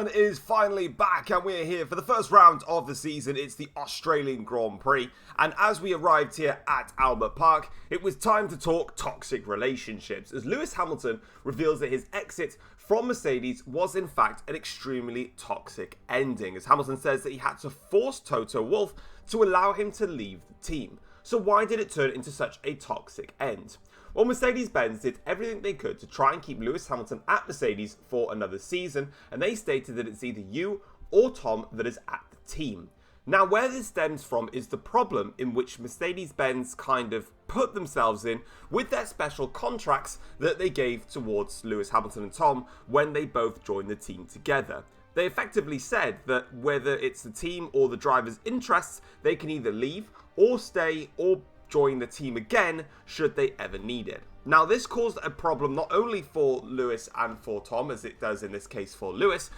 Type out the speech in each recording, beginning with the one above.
F1 is finally back and we're here for the first round of the season. It's the Australian Grand Prix, and as we arrived here at Albert Park, it was time to talk toxic relationships as Lewis Hamilton reveals that his exit from Mercedes was in fact an extremely toxic ending, as Hamilton says that he had to force Toto Wolff to allow him to leave the team. So why did it turn into such a toxic end? Well, Mercedes-Benz did everything they could to try and keep Lewis Hamilton at Mercedes for another season, and they stated that it's either you or Tom that is at the team. Now, where this stems from is the problem in which Mercedes-Benz kind of put themselves in with their special contracts that they gave towards Lewis Hamilton and Tom when they both joined the team together. They effectively said that whether it's the team or the driver's interests, they can either leave or stay or join the team again should they ever need it. Now, this caused a problem not only for Lewis and for Tom, as it does in this case for Lewis,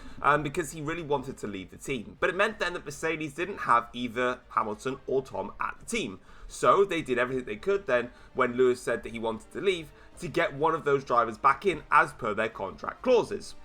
because he really wanted to leave the team. But it meant then that Mercedes didn't have either Hamilton or Tom at the team. So they did everything they could then, when Lewis said that he wanted to leave, to get one of those drivers back in as per their contract clauses.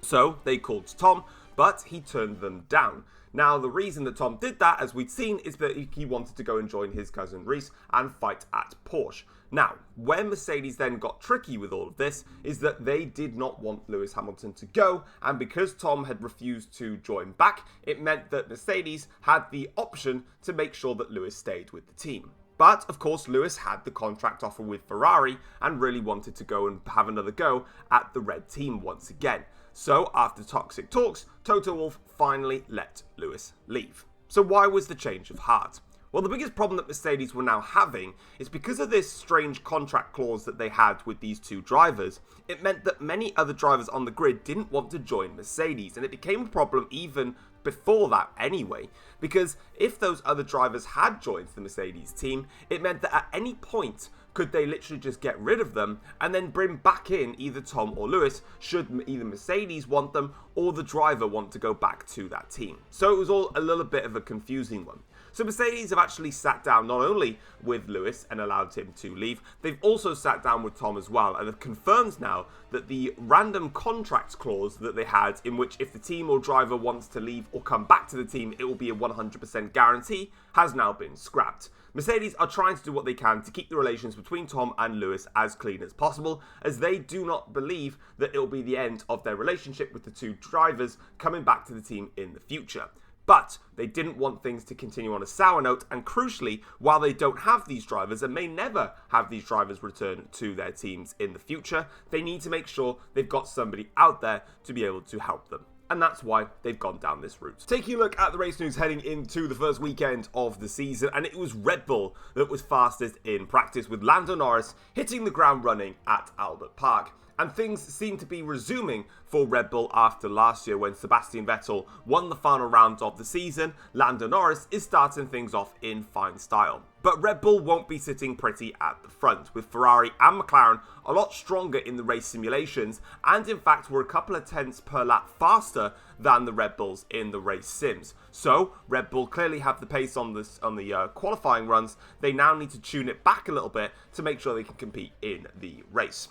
So they called Tom, but he turned them down. Now, the reason that Tom did that, as we'd seen, is that he wanted to go and join his cousin Reese and fight at Porsche. Now, where Mercedes then got tricky with all of this is that they did not want Lewis Hamilton to go, and because Tom had refused to join back, it meant that Mercedes had the option to make sure that Lewis stayed with the team. But, of course, Lewis had the contract offer with Ferrari and really wanted to go and have another go at the red team once again. So, after toxic talks, Toto Wolff finally let Lewis leave. So why was the change of heart? Well, the biggest problem that Mercedes were now having is because of this strange contract clause that they had with these two drivers, it meant that many other drivers on the grid didn't want to join Mercedes, and it became a problem even before that anyway, because if those other drivers had joined the Mercedes team, it meant that at any point could they literally just get rid of them and then bring back in either Tom or Lewis should either Mercedes want them or the driver want to go back to that team. So it was all a little bit of a confusing one. So Mercedes have actually sat down not only with Lewis and allowed him to leave, they've also sat down with Tom as well and have confirmed now that the random contract clause that they had, in which if the team or driver wants to leave or come back to the team, it will be a 100% guarantee, has now been scrapped. Mercedes are trying to do what they can to keep the relations between Tom and Lewis as clean as possible, as they do not believe that it will be the end of their relationship with the two drivers coming back to the team in the future. But they didn't want things to continue on a sour note, and crucially, while they don't have these drivers and may never have these drivers return to their teams in the future, they need to make sure they've got somebody out there to be able to help them. And that's why they've gone down this route. Taking a look at the race news heading into the first weekend of the season, and it was Red Bull that was fastest in practice, with Lando Norris hitting the ground running at Albert Park. And things seem to be resuming for Red Bull after last year when Sebastian Vettel won the final round of the season. Lando Norris is starting things off in fine style. But Red Bull won't be sitting pretty at the front, with Ferrari and McLaren a lot stronger in the race simulations, and in fact were a couple of tenths per lap faster than the Red Bulls in the race sims. So Red Bull clearly have the pace on the qualifying runs. They now need to tune it back a little bit to make sure they can compete in the race.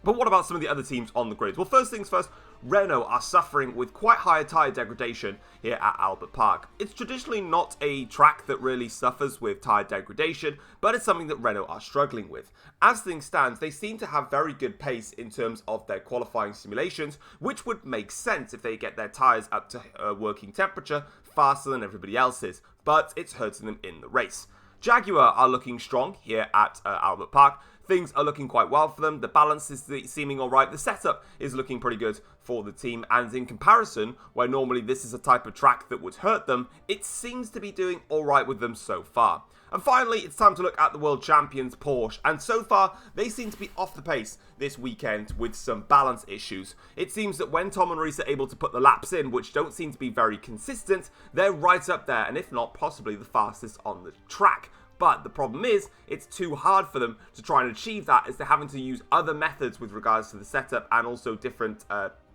But what about some of the other teams on the grid? Well, first things first, Renault are suffering with quite high tyre degradation here at Albert Park. It's traditionally not a track that really suffers with tyre degradation, but it's something that Renault are struggling with. As things stand, they seem to have very good pace in terms of their qualifying simulations, which would make sense if they get their tyres up to working temperature faster than everybody else's, but it's hurting them in the race. Jaguar are looking strong here at Albert Park. Things are looking quite well for them. The balance is seeming alright. The setup is looking pretty good for the team. And in comparison, where normally this is a type of track that would hurt them, it seems to be doing alright with them so far. And finally, it's time to look at the world champions, Porsche. And so far, they seem to be off the pace this weekend with some balance issues. It seems that when Tom and Reese are able to put the laps in, which don't seem to be very consistent, they're right up there, and if not, possibly the fastest on the track. But the problem is, it's too hard for them to try and achieve that, as they're having to use other methods with regards to the setup and also different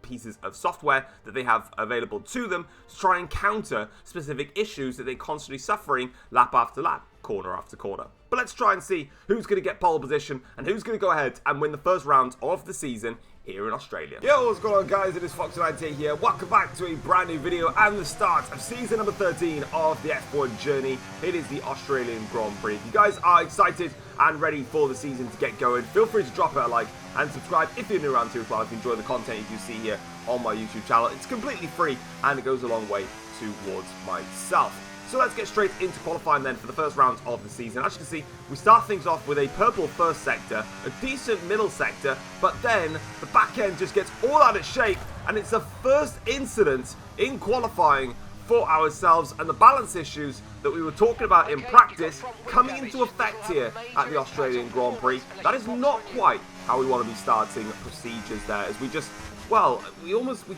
pieces of software that they have available to them to try and counter specific issues that they're constantly suffering lap after lap, corner after corner. But let's try and see who's going to get pole position and who's going to go ahead and win the first round of the season here in Australia. Yo, what's going on guys, it is Foxydude here. Welcome back to a brand new video and the start of season number 13 of the F1 journey. It is the Australian Grand Prix. If you guys are excited and ready for the season to get going, feel free to drop it a like and subscribe if you're new around here as well, if you enjoy the content you do see here on my YouTube channel. It's completely free and it goes a long way towards myself. So let's get straight into qualifying then for the first round of the season. As you can see, we start things off with a purple first sector, a decent middle sector, but then the back end just gets all out of shape, and it's the first incident in qualifying for ourselves, and the balance issues that we were talking about in practice coming into effect here at the Australian Grand Prix. That is not quite how we want to be starting procedures there, as we just, well, we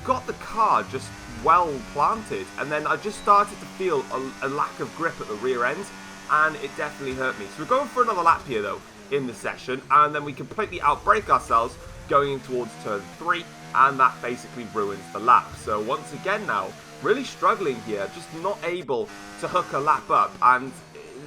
got the car just well planted, and then I just started to feel a lack of grip at the rear end, and it definitely hurt me. So we're going for another lap here though in the session, and then we completely outbrake ourselves going in towards turn 3, and that basically ruins the lap. So once again now, really struggling here, just not able to hook a lap up, and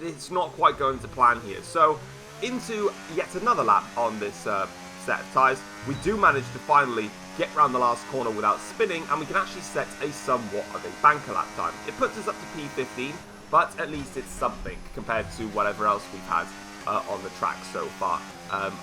it's not quite going to plan here. So into yet another lap on this set of tyres, we do manage to finally get around the last corner without spinning, and we can actually set a somewhat of a banker lap time. It puts us up to P15, but at least it's something compared to whatever else we've had on the track so far.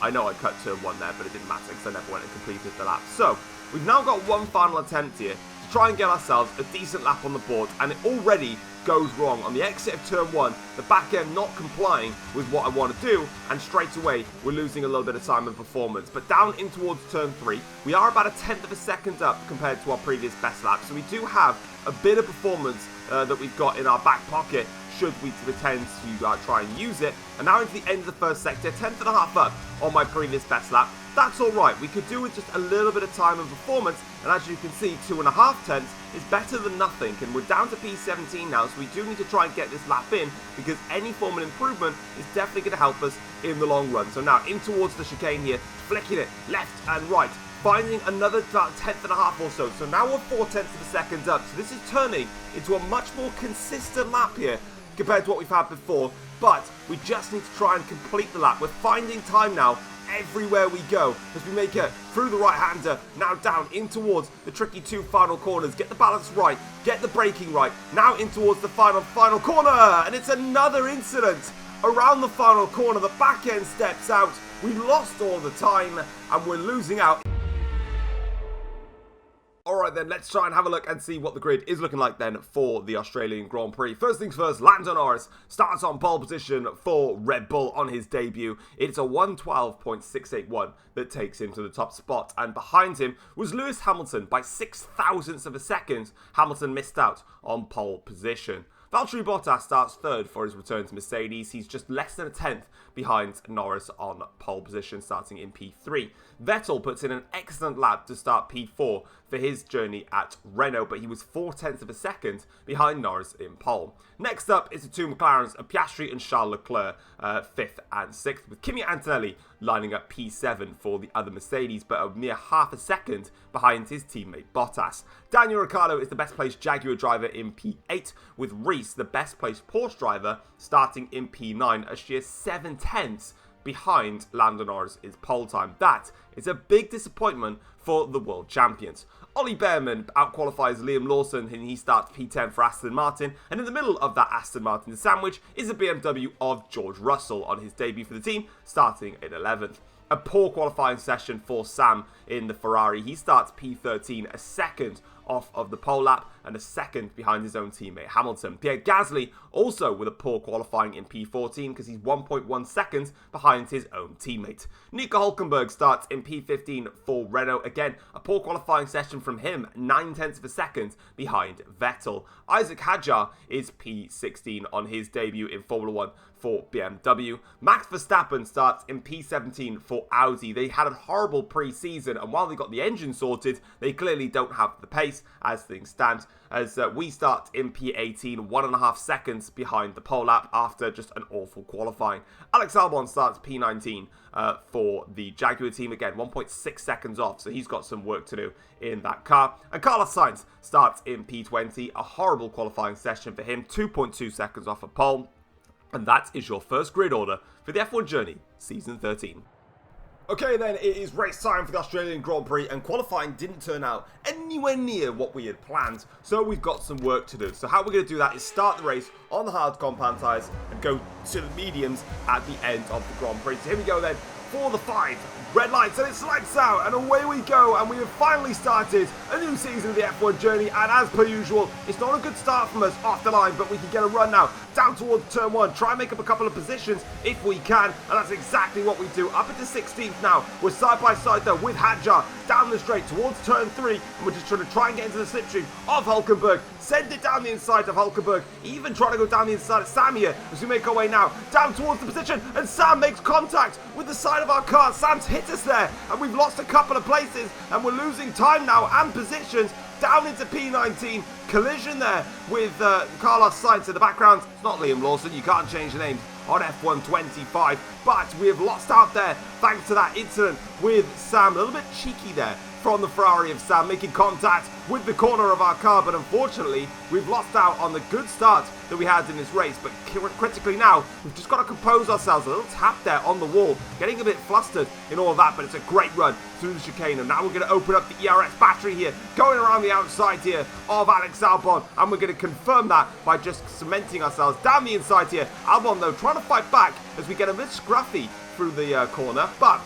I know I cut turn 1 there, but it didn't matter because I never went and completed the lap. So we've now got one final attempt here to try and get ourselves a decent lap on the board, and it already goes wrong. On the exit of turn 1, the back end not complying with what I want to do, and straight away we're losing a little bit of time and performance. But down in towards turn 3, we are about a tenth of a second up compared to our previous best lap, so we do have a bit of performance that we've got in our back pocket should we pretend to try and use it. And now into the end of the first sector, 10th and a half up on my previous best lap. That's alright, we could do with just a little bit of time and performance, and as you can see, 2.5 tenths is better than nothing, and we're down to P17 now, so we do need to try and get this lap in, because any form of improvement is definitely going to help us in the long run. So now in towards the chicane here, flicking it left and right, finding another tenth and a half or so. So now we're 4 tenths of a second up, so this is turning into a much more consistent lap here compared to what we've had before, but we just need to try and complete the lap. We're finding time now everywhere we go as we make it through the right-hander, now down in towards the tricky 2 final corners. Get the balance right, get the braking right, now in towards the final corner, and it's another incident around the final corner. The back end steps out, we lost all the time, and we're losing out. Alright then, let's try and have a look and see what the grid is looking like then for the Australian Grand Prix. First things first, Lando Norris starts on pole position for Red Bull on his debut. It's a 112.681 that takes him to the top spot, and behind him was Lewis Hamilton by 6 thousandths of a second. Hamilton missed out on pole position. Valtteri Bottas starts third for his return to Mercedes. He's just less than a tenth behind Norris on pole position, starting in P3. Vettel puts in an excellent lap to start P4 for his journey at Renault, but he was 4 tenths of a second behind Norris in pole. Next up is the 2 McLarens, Piastri and Charles Leclerc, 5th and 6th, with Kimi Antonelli lining up P7 for the other Mercedes, but a mere half a second behind his teammate Bottas. Daniel Ricciardo is the best placed Jaguar driver in P8, with Reese, the best placed Porsche driver, starting in P9, a sheer 7 tenths behind Lando Norris' pole time. That is a big disappointment for the world champions. Ollie Behrman outqualifies Liam Lawson, and he starts P10 for Aston Martin, and in the middle of that Aston Martin sandwich is a BMW of George Russell on his debut for the team, starting in 11th. A poor qualifying session for Sam in the Ferrari. He starts P13, a second off of the pole lap and a second behind his own teammate Hamilton. Pierre Gasly also with a poor qualifying in P14 because he's 1.1 seconds behind his own teammate. Nico Hülkenberg starts in P15 for Renault. Again, a poor qualifying session from him, 9 tenths of a second behind Vettel. Isaac Hadjar is P16 on his debut in Formula 1 for BMW. Max Verstappen starts in P17 for Audi. They had a horrible pre-season, and while they got the engine sorted, they clearly don't have the pace as things stand, as we start in P18, 1.5 seconds behind the pole lap after just an awful qualifying. Alex Albon starts P19 for the Jaguar team, again 1.6 seconds off, so he's got some work to do in that car. And Carlos Sainz starts in P20, a horrible qualifying session for him, 2.2 seconds off a pole. And that is your first grid order for the F1 Journey Season 13. Okay then, it is race time for the Australian Grand Prix, and qualifying didn't turn out anywhere near what we had planned, so we've got some work to do. So how we're going to do that is start the race on the hard compound tyres and go to the mediums at the end of the Grand Prix. So here we go then, for the 5 red lights, and it's lights out, and away we go, and we have finally started a new season of the F1 journey, and as per usual, it's not a good start from us off the line, but we can get a run now, down towards turn 1, try and make up a couple of positions if we can, and that's exactly what we do. Up into 16th now, we're side by side though with Hadjar, down the straight towards turn 3, and we're just trying to get into the slipstream of Hulkenberg, send it down the inside of Hulkenberg, even trying to go down the inside of Sam here, as we make our way now, down towards the position, and Sam makes contact with the side of our car. Sam's hit us there, and we've lost a couple of places, and we're losing time now and positions down into P19. Collision there with Carlos Sainz in the background. It's not Liam Lawson, you can't change the names on F1 25, but we have lost out there thanks to that incident with Sam. A little bit cheeky there from the Ferrari of Sam, making contact with the corner of our car, but unfortunately we've lost out on the good start that we had in this race. But critically now, we've just got to compose ourselves. A little tap there on the wall, getting a bit flustered in all of that, but it's a great run through the chicane, and now we're going to open up the ERS battery here, going around the outside here of Alex Albon, and we're going to confirm that by just cementing ourselves down the inside here. Albon though trying to fight back as we get a bit scruffy through the corner, but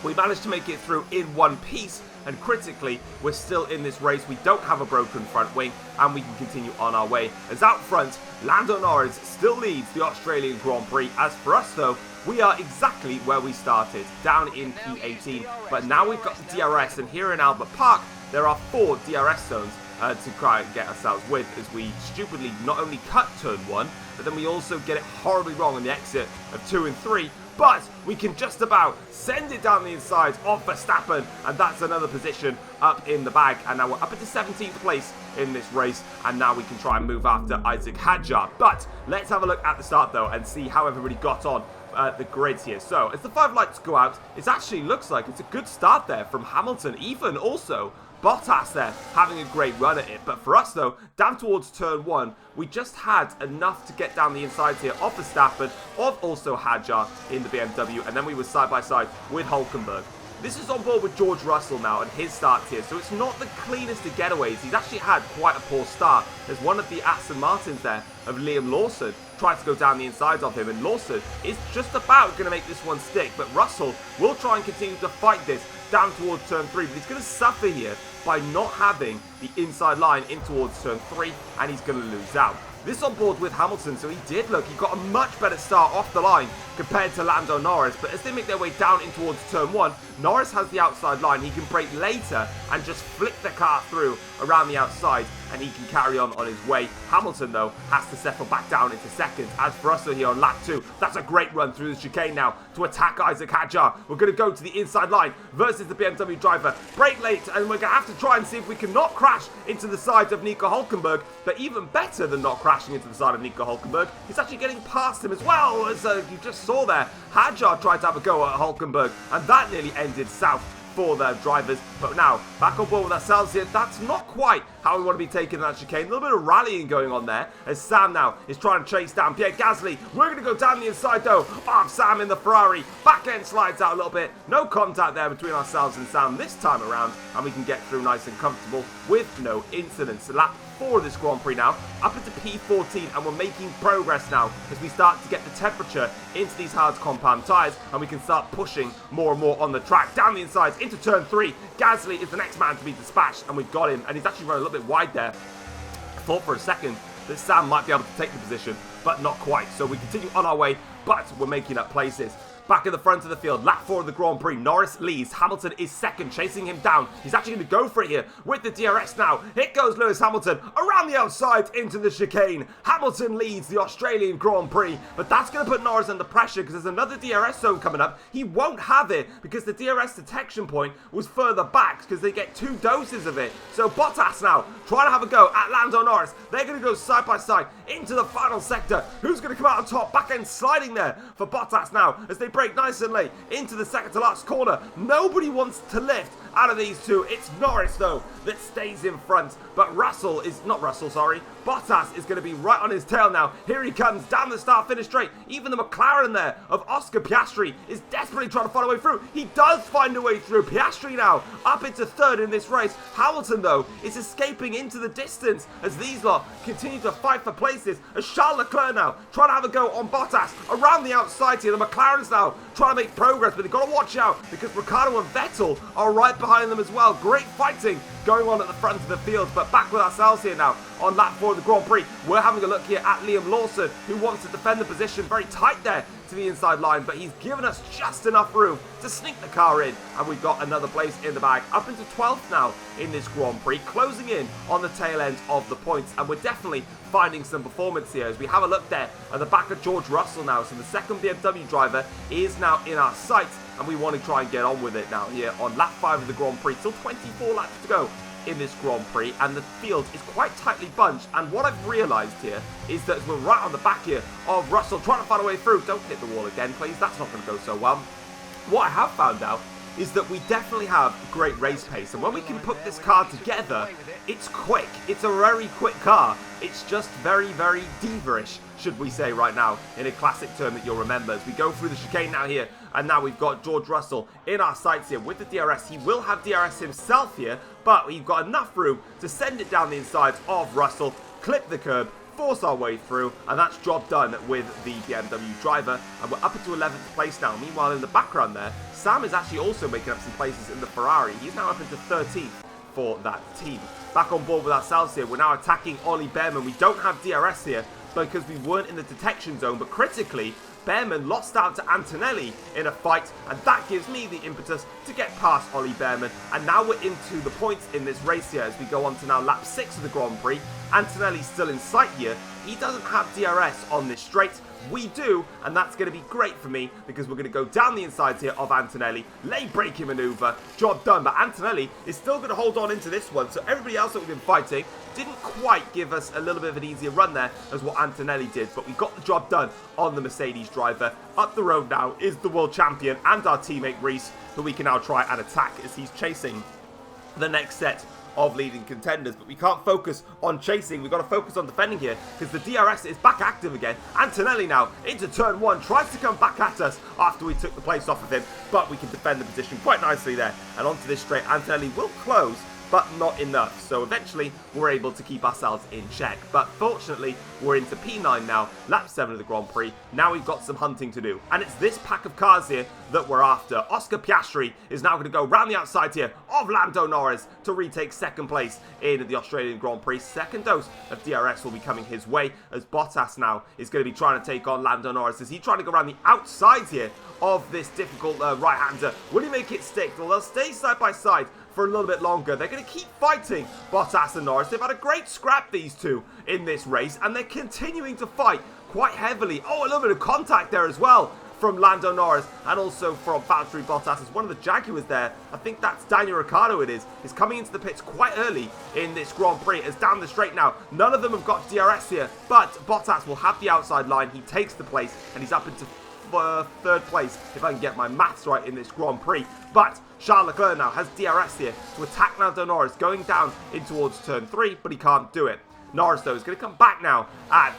we managed to make it through in one piece, and critically, we're still in this race. We don't have a broken front wing, and we can continue on our way. As out front, Lando Norris still leads the Australian Grand Prix. As for us though, we are exactly where we started, down in P18. But now we've got the DRS, and here in Albert Park, there are 4 DRS zones to try and get ourselves with, as we stupidly not only cut turn 1, but then we also get it horribly wrong on the exit of 2 and 3. But we can just about send it down the inside of Verstappen, and that's another position up in the bag. And now we're up into 17th place in this race, and now we can try and move after Isaac Hadjar. But let's have a look at the start though and see how everybody got on the grids here. So as the 5 lights go out, it actually looks like it's a good start there from Hamilton, even also Bottas there having a great run at it. But for us though, down towards turn 1, we just had enough to get down the insides here of Verstappen, of also Hadjar in the BMW, and then we were side by side with Hulkenberg. This is on board with George Russell now and his starts here, so it's not the cleanest of getaways. He's actually had quite a poor start. There's one of the Aston Martins there of Liam Lawson tries to go down the inside of him, and Lawson is just about going to make this one stick, but Russell will try and continue to fight this down towards turn 3, but he's going to suffer here by not having the inside line in towards turn 3, and he's going to lose out. This on board with Hamilton, so he got a much better start off the line compared to Lando Norris, but as they make their way down in towards turn 1, Norris has the outside line. He can brake later and just flick the car through around the outside, and he can carry on his way. Hamilton though has to settle back down into second. As for us here on lap 2, that's a great run through the chicane now to attack Isaac Hadjar. We're going to go to the inside line versus the BMW driver. Brake late, and we're going to have to try and see if we can not crash into the side of Nico Hulkenberg, but even better than not crashing into the side of Nico Hulkenberg, he's actually getting past him as well. As you just saw there, Hadjar tried to have a go at Hulkenberg, and that nearly ended south for their drivers. But now, back on board with ourselves here. That's not quite how we want to be taking that chicane. A little bit of rallying going on there, as Sam now is trying to chase down Pierre Gasly. We're going to go down the inside though of Sam in the Ferrari. Back end slides out a little bit. No contact there between ourselves and Sam this time around, and we can get through nice and comfortable with no incidents. Lap 4 of this Grand Prix now, up into P14, and we're making progress now as we start to get the temperature into these hard compound tyres, and we can start pushing more and more on the track. Down the insides into turn 3, Gasly is the next man to be dispatched, and we've got him, and he's actually run a little bit wide there. I thought for a second that Sam might be able to take the position, but not quite. So we continue on our way, but we're making up places. Back in the front of the field, lap 4 of the Grand Prix, Norris leads, Hamilton is second, chasing him down. He's actually going to go for it here with the DRS now. Here goes Lewis Hamilton around the outside into the chicane. Hamilton leads the Australian Grand Prix, but that's going to put Norris under pressure because there's another DRS zone coming up. He won't have it because the DRS detection point was further back because they get 2 doses of it. So Bottas now trying to have a go at Lando Norris. They're going to go side by side into the final sector. Who's going to come out on top? Back end sliding there for Bottas now as they brake nice and late into the second to last corner. Nobody wants to lift out of these two. It's Norris, though, that stays in front. But Bottas is going to be right on his tail now. Here he comes down the start-finish straight. Even the McLaren there of Oscar Piastri is desperately trying to find a way through. He does find a way through. Piastri now up into third in this race. Hamilton, though, is escaping into the distance as these lot continue to fight for places. As Charles Leclerc now trying to have a go on Bottas around the outside here. The McLaren's now trying to make progress, but they've got to watch out because Ricciardo and Vettel are right behind them as well. Great fighting going on at the front of the field, but back with ourselves here now on lap 4 of the Grand Prix. We're having a look here at Liam Lawson, who wants to defend the position very tight there to the inside line, but he's given us just enough room to sneak the car in, and we've got another place in the bag, up into 12th now in this Grand Prix, closing in on the tail end of the points, and we're definitely finding some performance here as we have a look there at the back of George Russell now. So the second BMW driver is now in our sights, and we want to try and get on with it now here on lap 5 of the Grand Prix. Still 24 laps to go in this Grand Prix, and the field is quite tightly bunched. And what I've realised here is that we're right on the back here of Russell trying to find a way through. Don't hit the wall again, please. That's not going to go so well. What I have found out is that we definitely have great race pace, and when we can put this car together, it's quick. It's a very quick car. It's just very, very diva-ish, should we say right now, in a classic term that you'll remember. As we go through the chicane now here, and now we've got George Russell in our sights here with the DRS. He will have DRS himself here, but we've got enough room to send it down the insides of Russell, clip the curb, force our way through, and that's job done with the BMW driver, and we're up into 11th place now. Meanwhile, in the background there, Sam is actually also making up some places in the Ferrari. He's now up into 13th for that team. Back on board with ourselves here, we're now attacking Ollie Behrman. We don't have DRS here because we weren't in the detection zone, but critically, Behrman lost out to Antonelli in a fight, and that gives me the impetus to get past Ollie Behrman. And now we're into the points in this race here as we go on to now lap 6 of the Grand Prix. Antonelli's still in sight here. He doesn't have DRS on this straight. We do, and that's going to be great for me because we're going to go down the insides here of Antonelli, lay braking maneuver, job done. But Antonelli is still going to hold on into this one, so everybody else that we've been fighting didn't quite give us a little bit of an easier run there as what Antonelli did, but we got the job done on the Mercedes driver. Up the road now is the world champion and our teammate Reese, who we can now try and attack as he's chasing the next set of leading contenders. But we can't focus on chasing, we've got to focus on defending here because the DRS is back active again. Antonelli now into turn 1, tries to come back at us after we took the place off of him, but we can defend the position quite nicely there. And onto this straight, Antonelli will close, but not enough. So eventually we're able to keep ourselves in check. But fortunately, we're into P9 now, lap 7 of the Grand Prix. Now we've got some hunting to do. And it's this pack of cars here that we're after. Oscar Piastri is now going to go round the outside here of Lando Norris to retake second place in the Australian Grand Prix. Second dose of DRS will be coming his way as Bottas now is going to be trying to take on Lando Norris. Is he trying to go around the outside here of this difficult right-hander? Will he make it stick? Well, they'll stay side by side for a little bit longer. They're going to keep fighting, Bottas and Norris. They've had a great scrap, these two, in this race, and they're continuing to fight quite heavily. Oh, a little bit of contact there as well from Lando Norris and also from Valtteri Bottas as one of the Jaguars there. I think that's Daniel Ricciardo is coming into the pits quite early in this Grand Prix. It's down the straight now. None of them have got DRS here, but Bottas will have the outside line. He takes the place and he's up into third place, if I can get my maths right in this Grand Prix. But Charles Leclerc now has DRS here to attack Lando Norris going down in towards turn 3, but he can't do it. Norris, though, is going to come back now at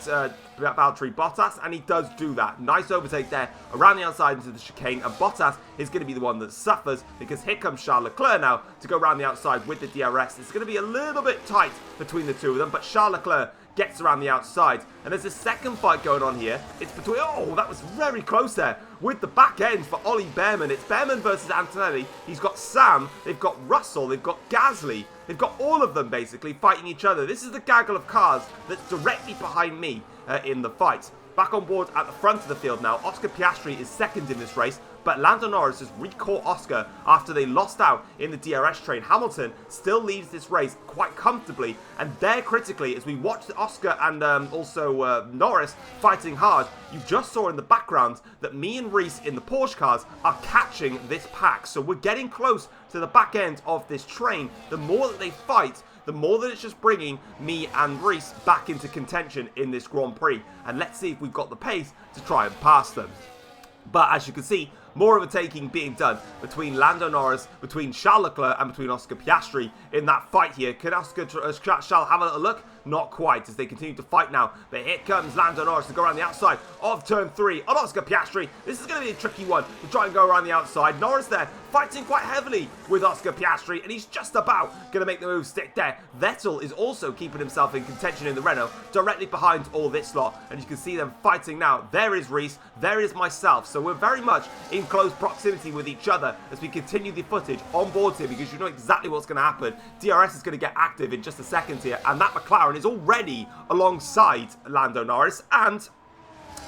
Valtteri Bottas, and he does do that. Nice overtake there around the outside into the chicane, and Bottas is going to be the one that suffers because here comes Charles Leclerc now to go around the outside with the DRS. It's going to be a little bit tight between the two of them, but Charles Leclerc gets around the outside, and there's a second fight going on here. It's between, oh, that was very close there with the back end for Ollie Behrman. It's Behrman versus Antonelli. He's got Sam, they've got Russell, they've got Gasly, they've got all of them basically fighting each other. This is the gaggle of cars that's directly behind me in the fight. Back on board at the front of the field now, Oscar Piastri is second in this race, but Lando Norris has recaught Oscar after they lost out in the DRS train. Hamilton still leads this race quite comfortably, and there critically, as we watch Oscar and also Norris fighting hard, you just saw in the background that me and Reese in the Porsche cars are catching this pack. So we're getting close to the back end of this train. The more that they fight, the more that it's just bringing me and Reese back into contention in this Grand Prix. And let's see if we've got the pace to try and pass them. But as you can see, more overtaking being done between Lando Norris, between Charles Leclerc, and between Oscar Piastri in that fight here. Can Charles have a little look? Not quite, as they continue to fight now. But here comes Lando Norris to go around the outside of turn 3 on Oscar Piastri. This is going to be a tricky one to try and go around the outside. Norris there fighting quite heavily with Oscar Piastri, and he's just about going to make the move stick there. Vettel is also keeping himself in contention in the Renault, directly behind all this lot. And you can see them fighting now. There is Reese, there is myself. So we're very much in close proximity with each other as we continue the footage on board here, because you know exactly what's going to happen. DRS is going to get active in just a second here, and that McLaren is already alongside Lando Norris, and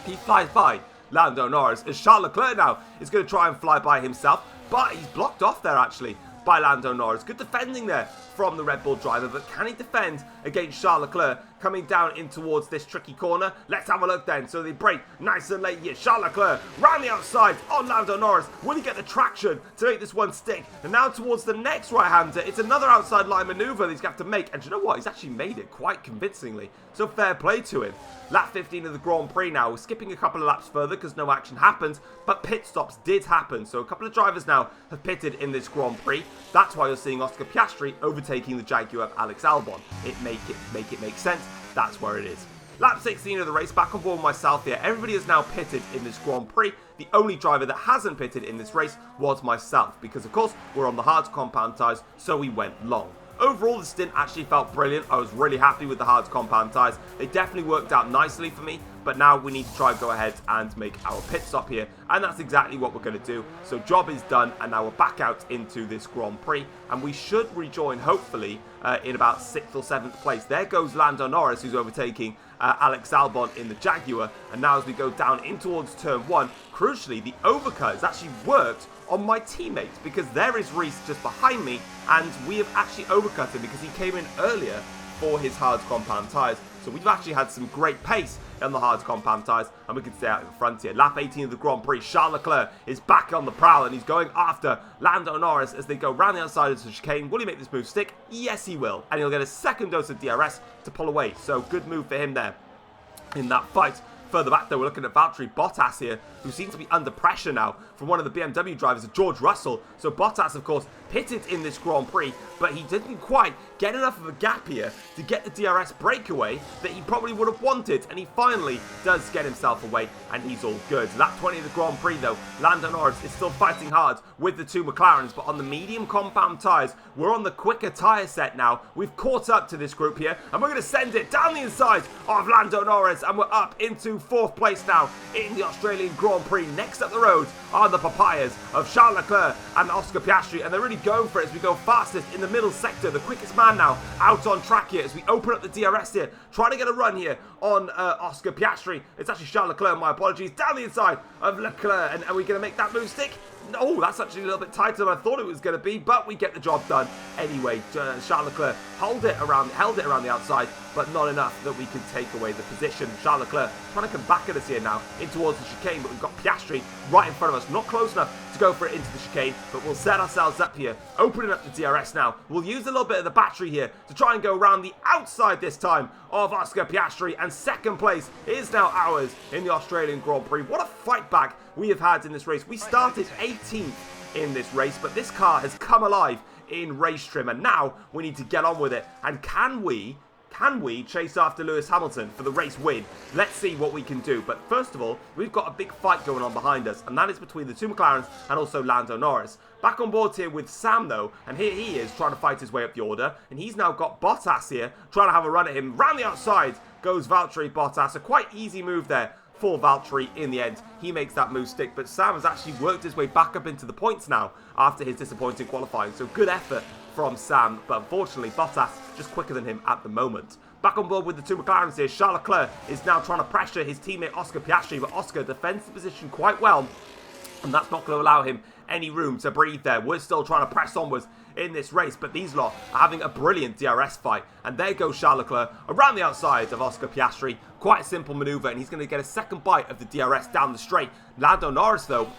he flies by Lando Norris as Charles Leclerc now is going to try and fly by himself, but he's blocked off there actually by Lando Norris. Good defending there from the Red Bull driver, but can he defend against Charles Leclerc coming down in towards this tricky corner? Let's have a look then. So they break nice and late here. Charles Leclerc round the outside on Lando Norris. Will he get the traction to make this one stick? And now towards the next right-hander, it's another outside line maneuver that he's going to have to make. And you know what? He's actually made it quite convincingly. So fair play to him. Lap 15 of the Grand Prix now. We're skipping a couple of laps further because no action happened, but pit stops did happen. So a couple of drivers now have pitted in this Grand Prix. That's why you're seeing Oscar Piastri overtaking the Jaguar of Alex Albon. It make sense. That's where it is. Lap 16 of the race, back on board with myself here. Everybody is now pitted in this Grand Prix. The only driver that hasn't pitted in this race was myself, because of course we're on the hard compound tyres, so we went long. Overall, the stint actually felt brilliant. I was really happy with the hard compound tyres. They definitely worked out nicely for me, but now we need to try and go ahead and make our pit stop here, and that's exactly what we're going to do. So job is done, and now we're back out into this Grand Prix, and we should rejoin, hopefully, in about 6th or 7th place. There goes Lando Norris, who's overtaking Alex Albon in the Jaguar, and now as we go down in towards turn 1, crucially, the overcut has actually worked on my teammates, because there is Reese just behind me, and we have actually overcut him because he came in earlier for his hard compound tyres. So we've actually had some great pace on the hard compound tyres, and we can stay out in front here. Lap 18 of the Grand Prix, Charles Leclerc is back on the prowl, and he's going after Lando Norris as they go round the outside of the chicane. Will he make this move stick? Yes, he will. And he'll get a second dose of DRS to pull away. So good move for him there in that fight. Further back, though, we're looking at Valtteri Bottas here, who seems to be under pressure now from one of the BMW drivers, George Russell. So Bottas, of course, pitted in this Grand Prix, but he didn't quite get enough of a gap here to get the DRS breakaway that he probably would have wanted, and he finally does get himself away, and he's all good. Lap 20 of the Grand Prix, though, Lando Norris is still fighting hard with the two McLarens, but on the medium compound tyres, we're on the quicker tyre set now. We've caught up to this group here, and we're going to send it down the inside of Lando Norris, and we're up into 4th place now in the Australian Grand Prix. Next up the road are the papayas of Charles Leclerc and Oscar Piastri, and they're really going for it as we go fastest in the middle sector. The quickest man now out on track here as we open up the DRS here, trying to get a run here on Oscar Piastri. It's actually Charles Leclerc, my apologies, down the inside of Leclerc, and are we going to make that move stick? Oh, that's actually a little bit tighter than I thought it was going to be, but we get the job done anyway. Charles Leclerc held it around the outside, but not enough that we can take away the position. Charles Leclerc trying to come back at us here now in towards the chicane, but we've got Piastri right in front of us, not close enough to go for it into the chicane, but we'll set ourselves up here, opening up the DRS now. We'll use a little bit of the battery here to try and go around the outside this time of Oscar Piastri, and second place is now ours in the Australian Grand Prix. What a fight back we have had in this race. We started 18th in this race, but this car has come alive in race trim, and now we need to get on with it. And can we chase after Lewis Hamilton for the race win? Let's see what we can do. But first of all, we've got a big fight going on behind us, and that is between the two McLarens and also Lando Norris. Back on board here with Sam, though, and here he is trying to fight his way up the order, and he's now got Bottas here trying to have a run at him. Round the outside goes Valtteri Bottas. A quite easy move there for Valtteri in the end. He makes that move stick, but Sam has actually worked his way back up into the points now after his disappointing qualifying. So good effort from Sam, but unfortunately Bottas just quicker than him at the moment. Back on board with the two McLarens here, Charles Leclerc is now trying to pressure his teammate Oscar Piastri, but Oscar defends the position quite well, and that's not going to allow him any room to breathe there. We're still trying to press onwards in this race, but these lot are having a brilliant DRS fight, and there goes Charles Leclerc around the outside of Oscar Piastri. Quite a simple manoeuvre, and he's going to get a second bite of the DRS down the straight. Lando Norris, though,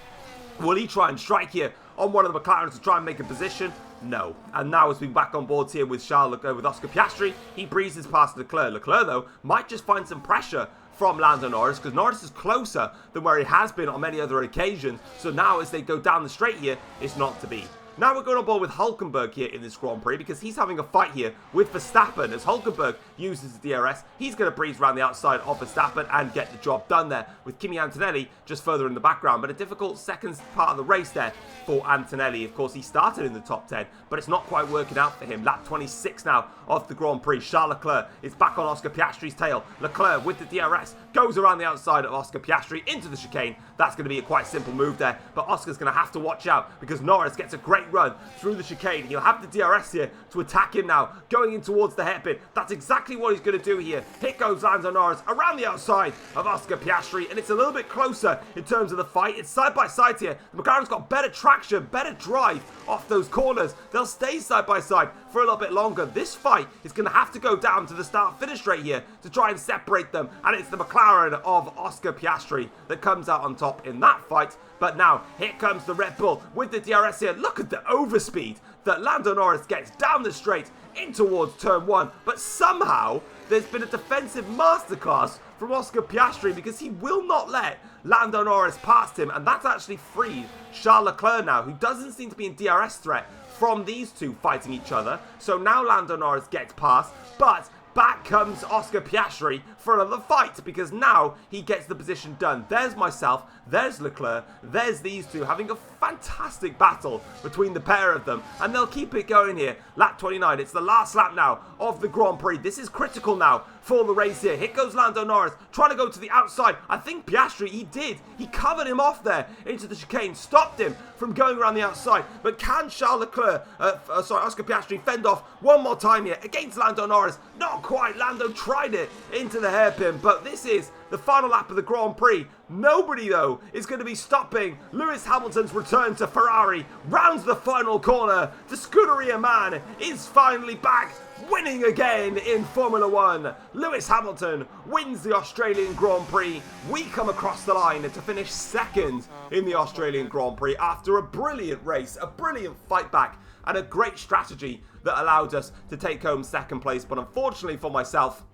will he try and strike here on one of the McLarens to try and make a position? No. And now as we back on board here with with Oscar Piastri, he breezes past Leclerc. Leclerc, though, might just find some pressure from Lando Norris, because Norris is closer than where he has been on many other occasions. So now as they go down the straight here, it's not to be. Now we're going on board with Hulkenberg here in this Grand Prix, because he's having a fight here with Verstappen. As Hulkenberg uses the DRS, he's going to breeze around the outside of Verstappen and get the job done there, with Kimi Antonelli just further in the background. But a difficult second part of the race there for Antonelli. Of course, he started in the top 10, but it's not quite working out for him. Lap 26 now of the Grand Prix. Charles Leclerc is back on Oscar Piastri's tail. Leclerc with the DRS goes around the outside of Oscar Piastri into the chicane. That's going to be a quite simple move there, but Oscar's going to have to watch out, because Norris gets a great run through the chicane. He'll have the DRS here to attack him now, going in towards the hairpin. That's exactly what he's going to do here. Here goes Lando Norris around the outside of Oscar Piastri, and it's a little bit closer in terms of the fight. It's side by side here. The McLaren's got better traction, better drive off those corners. They'll stay side by side for a little bit longer. This fight is going to have to go down to the start-finish straight here to try and separate them, and it's the McLaren of Oscar Piastri that comes out on top in that fight. But now, here comes the Red Bull with the DRS here. Look at the overspeed that Lando Norris gets down the straight in towards turn 1. But somehow, there's been a defensive masterclass from Oscar Piastri, because he will not let Lando Norris past him. And that's actually freed Charles Leclerc now, who doesn't seem to be in DRS threat from these two fighting each other. So now Lando Norris gets past, but back comes Oscar Piastri for another fight, because now he gets the position done. There's myself, there's Leclerc, there's these two having a fantastic battle between the pair of them, and they'll keep it going here. Lap 29, it's the last lap now of the Grand Prix. This is critical now for the race here. Here goes Lando Norris trying to go to the outside. I think Piastri, he covered him off there into the chicane, stopped him from going around the outside. But can Oscar Piastri fend off one more time here against Lando Norris? Not quite. Lando tried it into the hairpin, but this is the final lap of the Grand Prix. Nobody, though, is going to be stopping Lewis Hamilton's return to Ferrari. Rounds the final corner. The Scuderia man is finally back, winning again in Formula 1. Lewis Hamilton wins the Australian Grand Prix. We come across the line to finish second in the Australian Grand Prix after a brilliant race, a brilliant fight back, and a great strategy that allowed us to take home second place. But unfortunately for myself,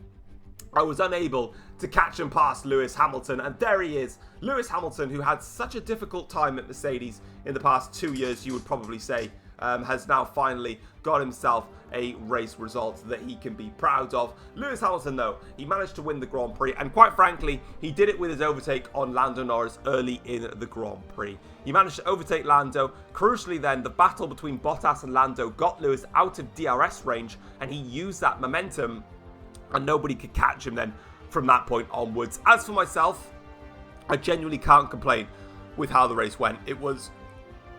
I was unable to catch and pass Lewis Hamilton, and there he is. Lewis Hamilton, who had such a difficult time at Mercedes in the past 2 years, you would probably say, has now finally got himself a race result that he can be proud of. Lewis Hamilton, though, he managed to win the Grand Prix, and quite frankly, he did it with his overtake on Lando Norris early in the Grand Prix. He managed to overtake Lando. Crucially then, the battle between Bottas and Lando got Lewis out of DRS range, and he used that momentum, and nobody could catch him then from that point onwards. As for myself, I genuinely can't complain with how the race went. It was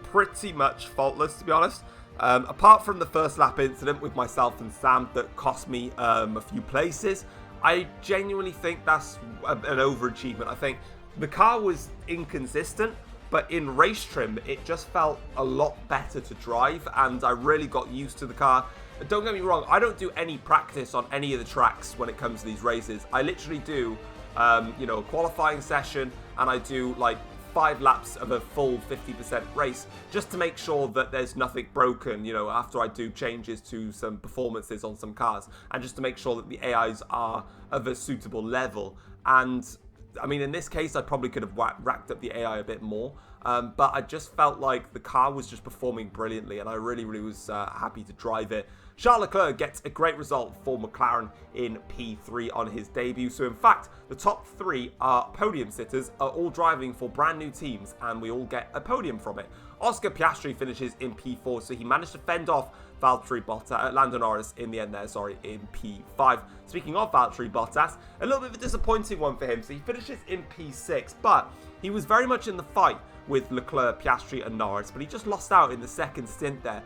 pretty much faultless, to be honest. Apart from the first lap incident with myself and Sam that cost me a few places, I genuinely think that's an overachievement. I think the car was inconsistent, but in race trim, it just felt a lot better to drive, and I really got used to the car. Don't get me wrong, I don't do any practice on any of the tracks when it comes to these races. I literally do, a qualifying session, and I do like 5 laps of a full 50% race just to make sure that there's nothing broken, after I do changes to some performances on some cars, and just to make sure that the AIs are of a suitable level. And I mean, in this case, I probably could have racked up the AI a bit more, but I just felt like the car was just performing brilliantly, and I really was happy to drive it. Charles Leclerc gets a great result for McLaren in P3 on his debut. So in fact, the top 3 are podium sitters, are all driving for brand new teams, and we all get a podium from it. Oscar Piastri finishes in P4, so he managed to fend off Lando Norris in the end there, in P5. Speaking of Valtteri Bottas, a little bit of a disappointing one for him. So he finishes in P6, but he was very much in the fight with Leclerc, Piastri and Norris, but he just lost out in the second stint there.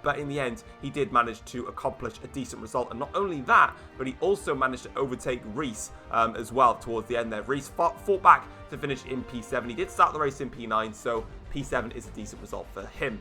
But in the end, he did manage to accomplish a decent result. And not only that, but he also managed to overtake Reese as well towards the end there. Reese fought back to finish in P7. He did start the race in P9, so P7 is a decent result for him.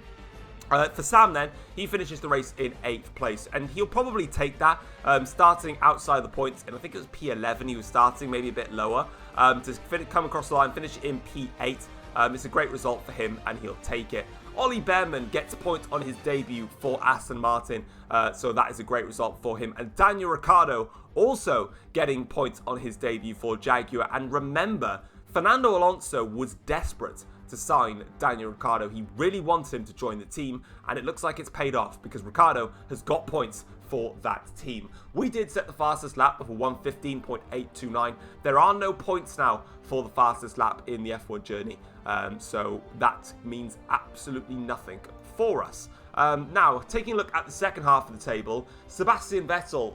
For Sam then, he finishes the race in 8th place, and he'll probably take that, starting outside the points, and I think it was P11 he was starting, maybe a bit lower, to come across the line, finish in P8. It's a great result for him, and he'll take it. Ollie Behrman gets a point on his debut for Aston Martin, so that is a great result for him. And Daniel Ricciardo also getting points on his debut for Jaguar. And remember, Fernando Alonso was desperate to sign Daniel Ricciardo. He really wanted him to join the team, and it looks like it's paid off because Ricciardo has got points for that team. We did set the fastest lap of a 1:15.829. There are no points now for the fastest lap in the F1 journey, so that means absolutely nothing for us. Now, taking a look at the second half of the table, Sebastian Vettel,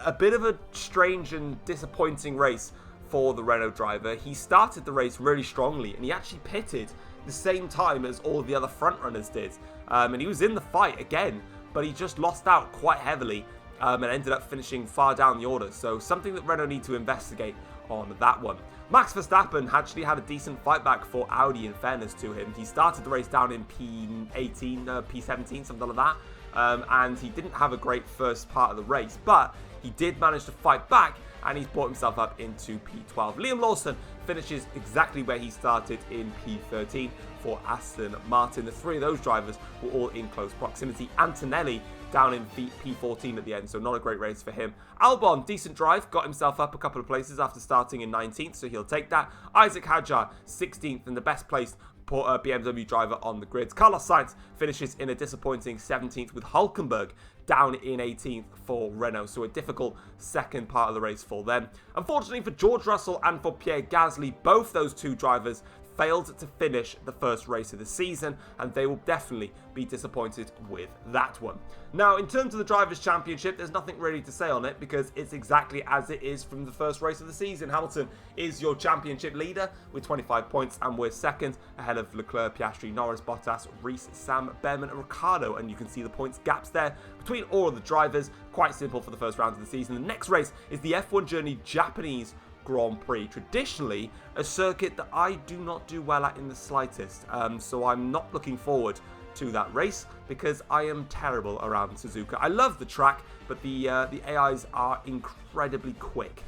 a bit of a strange and disappointing race for the Renault driver. He started the race really strongly, and he actually pitted the same time as all of the other front runners did, and he was in the fight again, but he just lost out quite heavily and ended up finishing far down the order. So something that Renault need to investigate on that one. Max Verstappen actually had a decent fight back for Audi, in fairness to him. He started the race down in P18, P17, something like that, and he didn't have a great first part of the race, but he did manage to fight back, and he's brought himself up into P12. Liam Lawson finishes exactly where he started in P13 for Aston Martin. The three of those drivers were all in close proximity. Antonelli down in P14 at the end, so not a great race for him. Albon, decent drive, got himself up a couple of places after starting in 19th, so he'll take that. Isaac Hadjar, 16th, and the best placed BMW driver on the grids. Carlos Sainz finishes in a disappointing 17th, with Hülkenberg down in 18th for Renault, so a difficult second part of the race for them. Unfortunately for George Russell and for Pierre Gasly, both those two drivers failed to finish the first race of the season, and they will definitely be disappointed with that one. Now, in terms of the Drivers' Championship, there's nothing really to say on it because it's exactly as it is from the first race of the season. Hamilton is your championship leader with 25 points, and we're second ahead of Leclerc, Piastri, Norris, Bottas, Rees, Sam, Behrman, and Ricciardo, and you can see the points gaps there between all of the drivers. Quite simple for the first round of the season. The next race is the F1 Journey Japanese Grand Prix, traditionally a circuit that I do not do well at in the slightest, so I'm not looking forward to that race because I am terrible around Suzuka. I love the track, but the AIs are incredibly quick.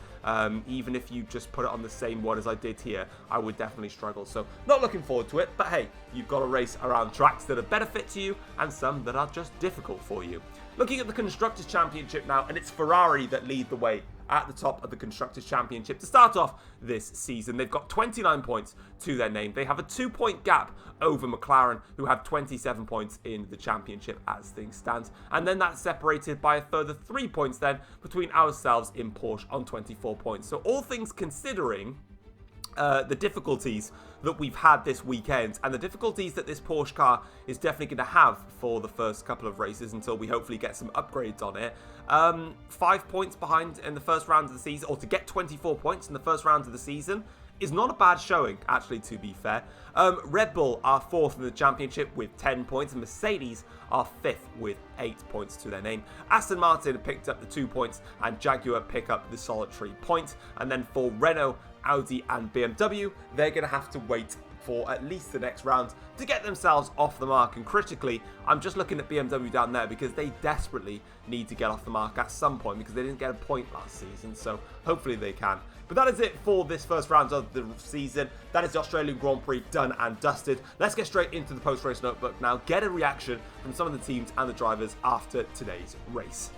Even if you just put it on the same one as I did here, I would definitely struggle. So not looking forward to it, but hey, you've got to race around tracks that are better fit to you and some that are just difficult for you. Looking at the Constructors' Championship now, and it's Ferrari that lead the way at the top of the Constructors' Championship to start off this season. They've got 29 points to their name. They have a 2-point gap over McLaren, who have 27 points in the championship as things stand. And then that's separated by a further 3 points then between ourselves in Porsche on 24 points. So all things considering, the difficulties that we've had this weekend and the difficulties that this Porsche car is definitely going to have for the first couple of races until we hopefully get some upgrades on it. 5 points behind in the first round of the season, or to get 24 points in the first round of the season, is not a bad showing, actually, to be fair. Red Bull are 4th in the championship with 10 points, and Mercedes are 5th with 8 points to their name. Aston Martin picked up the 2 points, and Jaguar pick up the solitary point. And then for Renault, Audi and BMW, they're going to have to wait for at least the next round to get themselves off the mark. And critically, I'm just looking at BMW down there because they desperately need to get off the mark at some point because they didn't get a point last season, so hopefully they can. But that is it for this first round of the season. That is the Australian Grand Prix done and dusted. Let's get straight into the post-race notebook now, get a reaction from some of the teams and the drivers after today's race.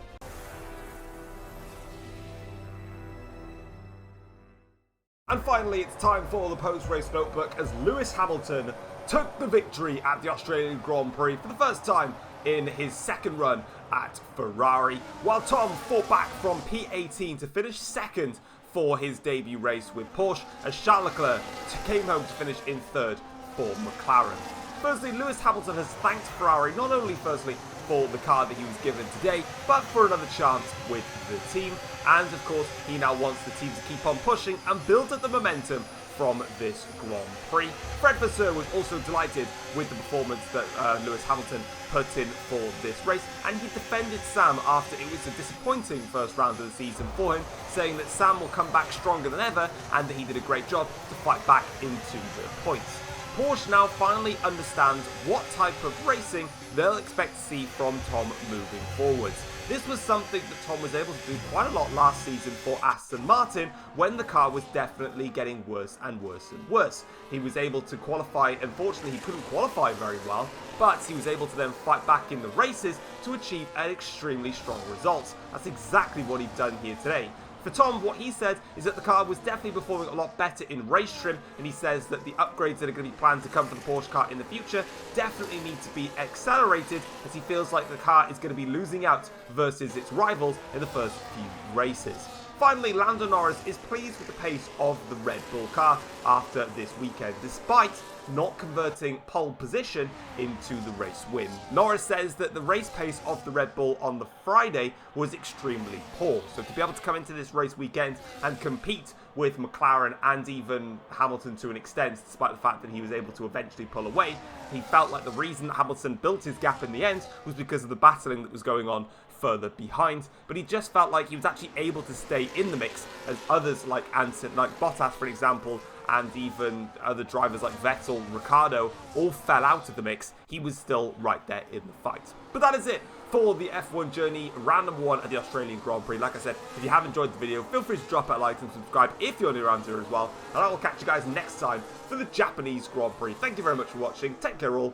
And finally, it's time for the post-race notebook as Lewis Hamilton took the victory at the Australian Grand Prix for the first time in his second run at Ferrari, while Tom fought back from P18 to finish second for his debut race with Porsche, as Charles Leclerc came home to finish in third for McLaren. Firstly, Lewis Hamilton has thanked Ferrari not only firstly for the car that he was given today, but for another chance with the team. And of course, he now wants the team to keep on pushing and build up the momentum from this Grand Prix. Fred Vasseur was also delighted with the performance that Lewis Hamilton put in for this race, and he defended Sam after it was a disappointing first round of the season for him, saying that Sam will come back stronger than ever and that he did a great job to fight back into the points. Porsche now finally understands what type of racing they'll expect to see from Tom moving forwards. This was something that Tom was able to do quite a lot last season for Aston Martin when the car was definitely getting worse and worse and worse. He was able to qualify, unfortunately he couldn't qualify very well, but he was able to then fight back in the races to achieve an extremely strong result. That's exactly what he's done here today. For Tom, what he said is that the car was definitely performing a lot better in race trim, and he says that the upgrades that are going to be planned to come for the Porsche car in the future definitely need to be accelerated, as he feels like the car is going to be losing out versus its rivals in the first few races. Finally, Lando Norris is pleased with the pace of the Red Bull car after this weekend, despite not converting pole position into the race win. Norris says that the race pace of the Red Bull on the Friday was extremely poor, so to be able to come into this race weekend and compete with McLaren and even Hamilton to an extent, despite the fact that he was able to eventually pull away, he felt like the reason that Hamilton built his gap in the end was because of the battling that was going on further behind, but he just felt like he was actually able to stay in the mix as others like Bottas, for example, and even other drivers like Vettel, Ricciardo, all fell out of the mix. He was still right there in the fight. But that is it for the F1 journey, round number 1 at the Australian Grand Prix. Like I said, if you have enjoyed the video, feel free to drop a like and subscribe if you're new around here as well. And I will catch you guys next time for the Japanese Grand Prix. Thank you very much for watching. Take care all.